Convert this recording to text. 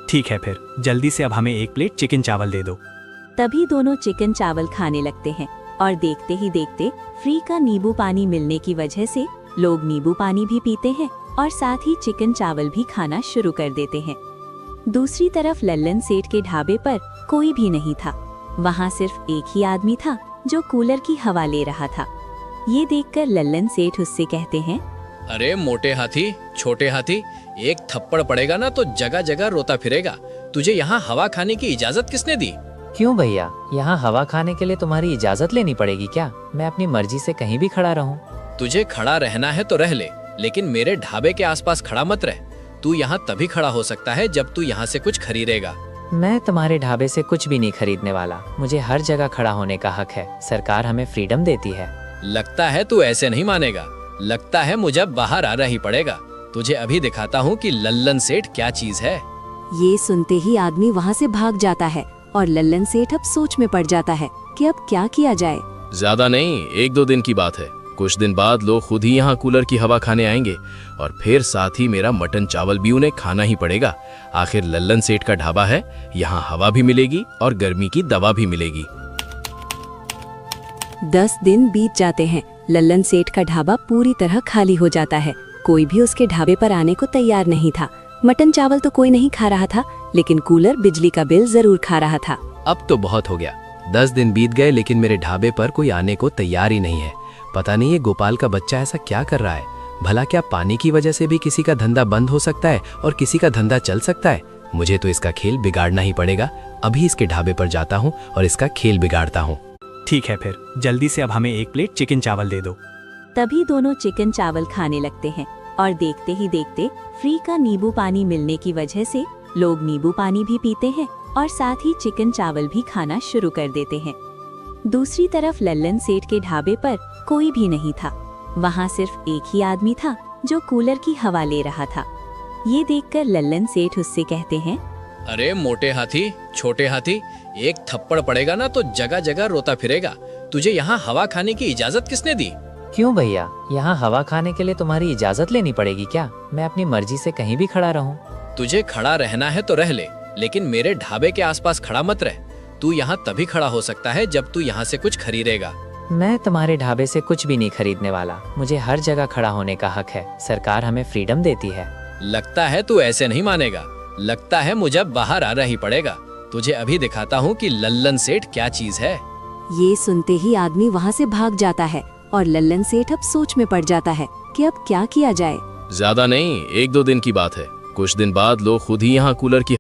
ठीक है फिर, जल्दी से अब हमें एक प्लेट चिकन चावल दे दो। तभी दोनों चिकन चावल खाने लगते हैं और देखते ही देखते फ्री का नींबू पानी मिलने की वजह से लोग नींबू पानी भी पीते हैं और साथ ही चिकन चावल भी खाना शुरू कर देते हैं। दूसरी तरफ लल्लन सेठ के ढाबे पर कोई भी नहीं था। वहाँ सिर्फ एक ही आदमी था जो कूलर की हवा ले रहा था। ये देखकर लल्लन सेठ उससे कहते हैं, अरे मोटे हाथी, छोटे हाथी, एक थप्पड़ पड़ेगा ना तो जगह जगह रोता फिरेगा। तुझे यहाँ हवा खाने की इजाजत किसने दी? क्यों भैया, यहाँ हवा खाने के लिए तुम्हारी इजाजत लेनी पड़ेगी क्या? मैं अपनी मर्जी से कहीं भी खड़ा रहूं। तुझे खड़ा रहना है तो रह ले, लेकिन मेरे ढाबे के आसपास खड़ा मत रह। तू यहाँ तभी खड़ा हो सकता है जब तू यहाँ से कुछ खरीदेगा। मैं तुम्हारे ढाबे से कुछ भी नहीं खरीदने वाला। मुझे हर जगह खड़ा होने का हक है। सरकार हमें फ्रीडम देती है। लगता है तू ऐसे नहीं मानेगा। लगता है मुझे बाहर आना ही पड़ेगा। तुझे अभी दिखाता हूँ कि लल्लन सेठ क्या चीज है। ये सुनते ही आदमी वहाँ से भाग जाता है और लल्लन सेठ अब सोच में पड़ जाता है कि अब क्या किया जाए। ज्यादा नहीं, 1-2 दिन की बात है। कुछ दिन बाद लोग खुद ही यहाँ कूलर की हवा खाने आएंगे और फिर साथ ही मेरा मटन चावल भी उन्हें खाना ही पड़ेगा। आखिर लल्लन सेठ का ढाबा है, यहाँ हवा भी मिलेगी और गर्मी की दवा भी मिलेगी। 10 दिन बीत जाते हैं। लल्लन सेठ का ढाबा पूरी तरह खाली हो जाता है। कोई भी उसके ढाबे पर आने को तैयार नहीं था। मटन चावल तो कोई नहीं खा रहा था, लेकिन कूलर बिजली का बिल जरूर खा रहा था। अब तो बहुत हो गया। 10 दिन बीत गए लेकिन मेरे ढाबे पर कोई आने को तैयार ही नहीं है। पता नहीं ये गोपाल का बच्चा ऐसा क्या कर रहा है। भला क्या पानी की वजह से भी किसी का धंधा बंद हो सकता है और किसी का धंधा चल सकता है? मुझे तो इसका खेल बिगाड़ना ही पड़ेगा। अभी इसके ढाबे पर जाता हूँ और इसका खेल बिगाड़ता हूँ। ठीक है फिर, जल्दी से अब हमें एक प्लेट चिकन चावल दे दो। तभी दोनों चिकन चावल खाने लगते हैं और देखते ही देखते फ्री का नींबू पानी मिलने की वजह से लोग नींबू पानी भी पीते हैं और साथ ही चिकन चावल भी खाना शुरू कर देते हैं। दूसरी तरफ लल्लन सेठ के ढाबे पर कोई भी नहीं था। वहाँ सिर्फ एक ही आदमी था जो कूलर की हवा ले रहा था। ये देखकर लल्लन सेठ उससे कहते हैं, अरे मोटे हाथी, छोटे हाथी, एक थप्पड़ पड़ेगा ना तो जगह जगह रोता फिरेगा। तुझे यहाँ हवा खाने की इजाजत किसने दी? क्यों भैया, यहाँ हवा खाने के लिए तुम्हारी इजाजत लेनी पड़ेगी क्या? मैं अपनी मर्जी से कहीं भी खड़ा रहूं। तुझे खड़ा रहना है तो रह ले, लेकिन मेरे ढाबे के आसपास खड़ा मत रह। तू यहाँ तभी खड़ा हो सकता है जब तू यहाँ से कुछ खरीदेगा। मैं तुम्हारे ढाबे से कुछ भी नहीं खरीदने वाला। मुझे हर जगह खड़ा होने का हक है। सरकार हमें फ्रीडम देती है। लगता है तू ऐसे नहीं मानेगा। लगता है मुझे बाहर आना ही पड़ेगा। तुझे अभी दिखाता हूँ कि लल्लन सेठ क्या चीज है। ये सुनते ही आदमी वहाँ से भाग जाता है और लल्लन सेठ अब सोच में पड़ जाता है कि अब क्या किया जाए। ज्यादा नहीं, 1-2 दिन की बात है। कुछ दिन बाद लोग खुद ही यहाँ कूलर की